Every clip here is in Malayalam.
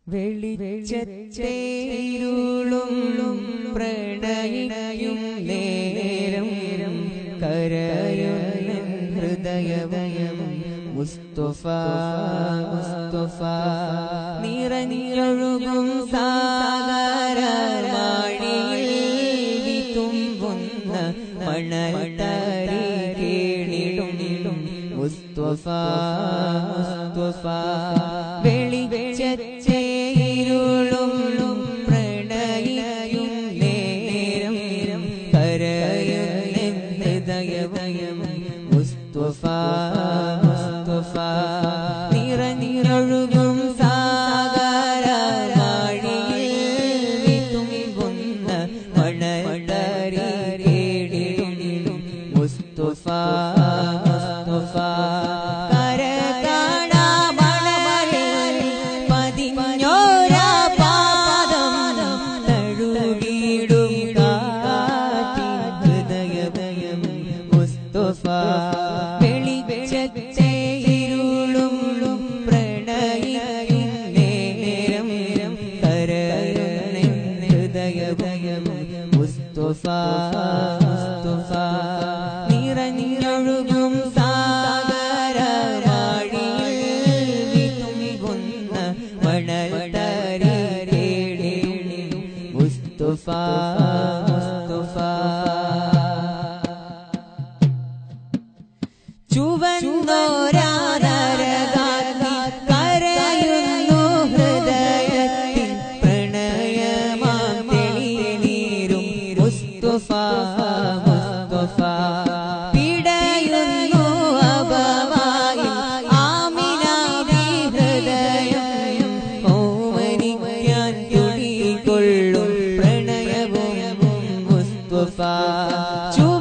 വെളിച്ചത്തേരുളും പ്രണയിയും നേരം കരയുന്ന ഹൃദയവയം മുസ്തഫ മുസ്തഫ നിറഞ്ഞൊഴുകും സാഗരമാഴിയിൽ വിതുമ്പുന്ന മണൽത്തരി കേണിടും മുസ്തഫ മുസ്തഫ വെളിച്ചത്തേരുളും പ്രണയിയും നേരം കരയുന്ന ഹൃദയവയം മുസ്തഫ മുസ്തഫ നിറഞ്ഞൊഴുകും സാഗരമാഴിയിൽ വിതുമ്പുന്ന മണൽത്തരി കേണിടും മുസ്തഫ മുസ്തഫ വെളിച്ചത്തേരുളും പ്രണയിയും നേരം കരയുന്ന ഹൃദയവയം മുസ്തഫ മുസ്തഫ നിറഞ്ഞൊഴുകും സാഗരമാഴിയിൽ വിതുമ്പുന്ന മണൽത്തരി കേണിടും മുസ്തഫ മുസ്തഫ ചുവന്നോരാനരകാത്തി കരയുന്നു ഹൃദയത്തിൽ പ്രണയമാം തെളിനീരും മുസ്തഫ മുസ്തഫ പിടയുന്നു അബവായിൽ ആമിനാവി ഹൃദയം ഓമനിക്കാൻ തുടികൊള്ളും പ്രണയവും മുസ്തഫ മുസ്തഫ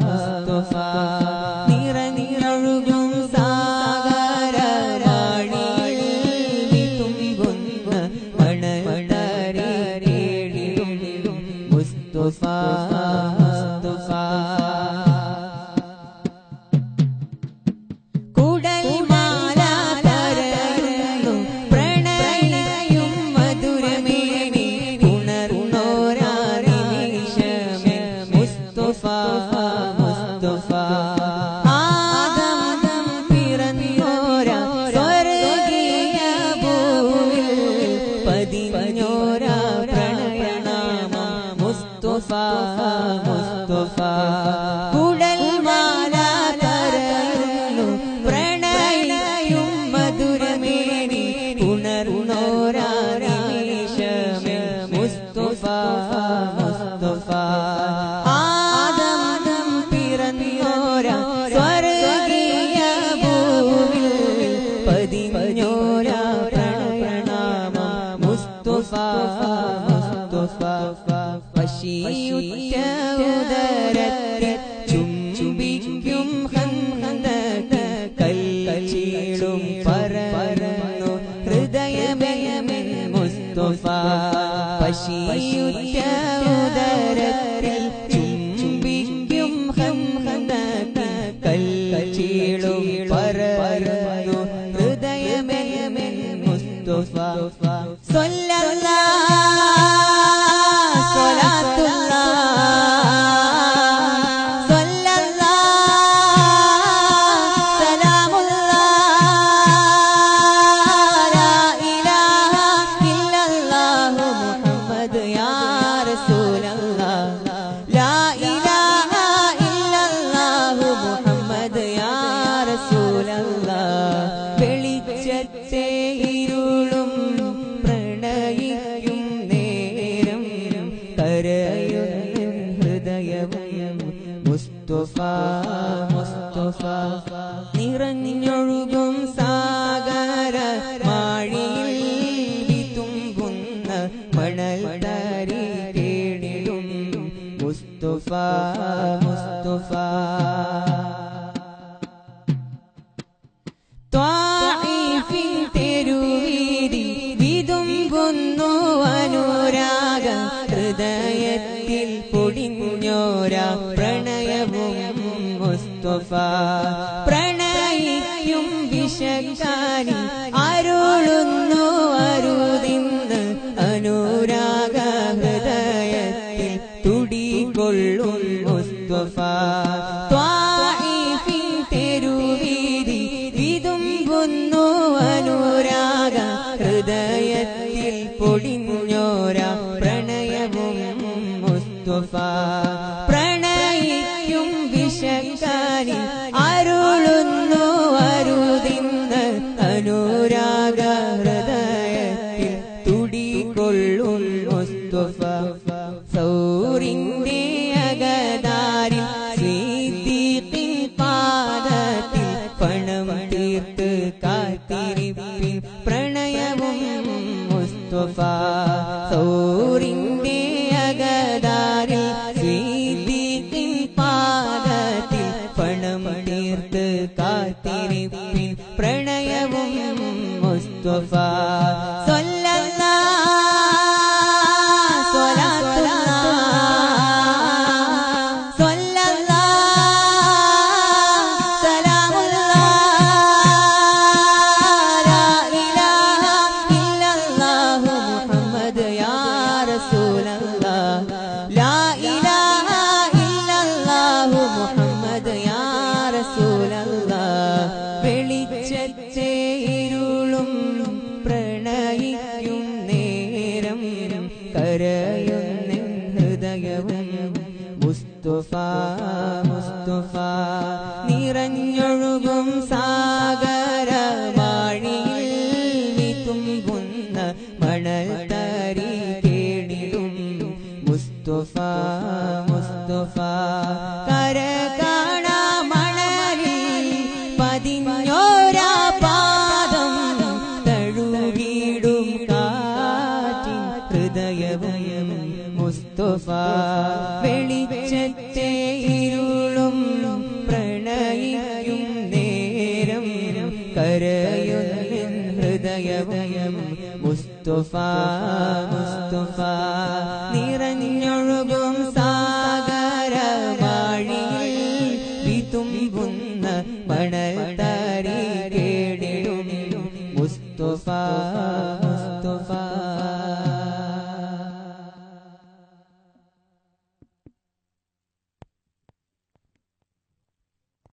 മുസ്തഫ നിറഞ്ഞൊഴുകും സാഗരമാഴിയിൽ വിതുമ്പുന്ന മണൽത്തരി കേണിടും മുസ്തഫ മുസ്തഫ കുടൽമാല കരയുന്നു പ്രണയിയും മധുരമേനി ഉണർന്നോരാ നിമിഷമേ മുസ്തഫ മുസ്തഫ ആദം പിറന്നോരാ സ്വർഗീയ ഭൂവിൽ പതിഞ്ഞോരാ പ്രണയനാമം മുസ്തഫ മുസ്തഫ കുടൽമാല കരയുന്നു പ്രണയിയും മധുരമേനി ഉണർന്നോരാ നിമിഷമേ മുസ്തഫ മുസ്തഫ ആദം പിറന്നോരാ സ്വർഗീയ ഭൂവിൽ പതിഞ്ഞോരാ പ്രണയനാമം മുസ്തഫ മുസ്തഫ പശിയുറ്റ ഉദരത്തിൽ ചുംബിക്കും ഹന്തക കൽച്ചീളും പരന്നു ഹൃദയമേ മുസ്തഫ പശിയുറ്റ ഉദരത്തിൽ ചുംബിക്കും ഖന്ദഖിൽ കൽചീളും പരന്നു ഹൃദയമേ മുസ്തഫ സ്വല്ലല്ലാഹു വെളിച്ചത്തെ ഇരുളും പ്രണയിക്കും നേരം കരയുന്ന ഹൃദയവും മുസ്തഫ മുസ്തഫ നിറഞ്ഞൊഴുകും സാഗര മാഴിയിൽ തുമ്പുന്ന മണൽ തരി തേടിടും മുസ്തഫ മുസ്തഫ ത്വാഇഫിൻ തെരുവീതി വിതുമ്പുന്നു അനുരാഗ ഹൃദയത്തിൽ പൊടിഞ്ഞോരാ പ്രണയവും മുസ്തഫ പ്രണയിക്കും വിശക്കാനി അരുളുന്നു അരുതിന്ന് അനുരാഗ ഹൃദയത്തിൽ തുടികൊള്ളും മുസ്തഫ ത്വാഇഫിൻ തെരുവീതി വിതുമ്പുന്നു അനുരാഗ ഹൃദയത്തിൽ പൊടിഞ്ഞോരാ പ്രണയവും മുസ്തഫ പ്രണയിക്കും വിശക്കാനി അരുളുന്നു അരുതിന്ന് അനുരാഗ ഹൃദയത്തിൽ തുടികൊള്ളും മുസ്തഫ സൗറിന്റെ അകതാരിൽ സിദ്ദീഖിൻ പാദത്തിൽ പണം തീർത്ത് കാത്തിരിപ്പിൻ പ്രണയവും മുസ്തഫ സൗറിന്റെ അകതാരിൽ സിദ്ദീഖിൻ പാദത്തിൽ പണം തീർത്ത് കാത്തിരിപ്പിൻ പ്രണയവും മുസ്തഫ വെളിച്ചത്തെ ഇരുളും പ്രണയിക്കും നേരം കരയുന്ന ഹൃദയവും മുസ്തഫ മുസ്തഫ നിറഞ്ഞൊഴുകും സാഗര വാഴിയിൽ തുമ്പുന്ന മണൽ തരി കേടിടും മുസ്തഫ മുസ്തഫ കര കാണാ മണലിൽ പതിഞ്ഞോരാ പാദം തഴുകിടും കാറ്റിൻ ഹൃദയവും മുസ്തഫ വെളിച്ചത്തെ ഇരുളും പ്രണയിക്കും നേരം കരയുന്ന ഹൃദയവും മുസ്തഫ മുസ്തഫ നിറഞ്ഞൊഴുകും സാഗര വാഴിയിൽ വിതുമ്പുന്ന മണൽ തരി കേടിടും മുസ്തഫ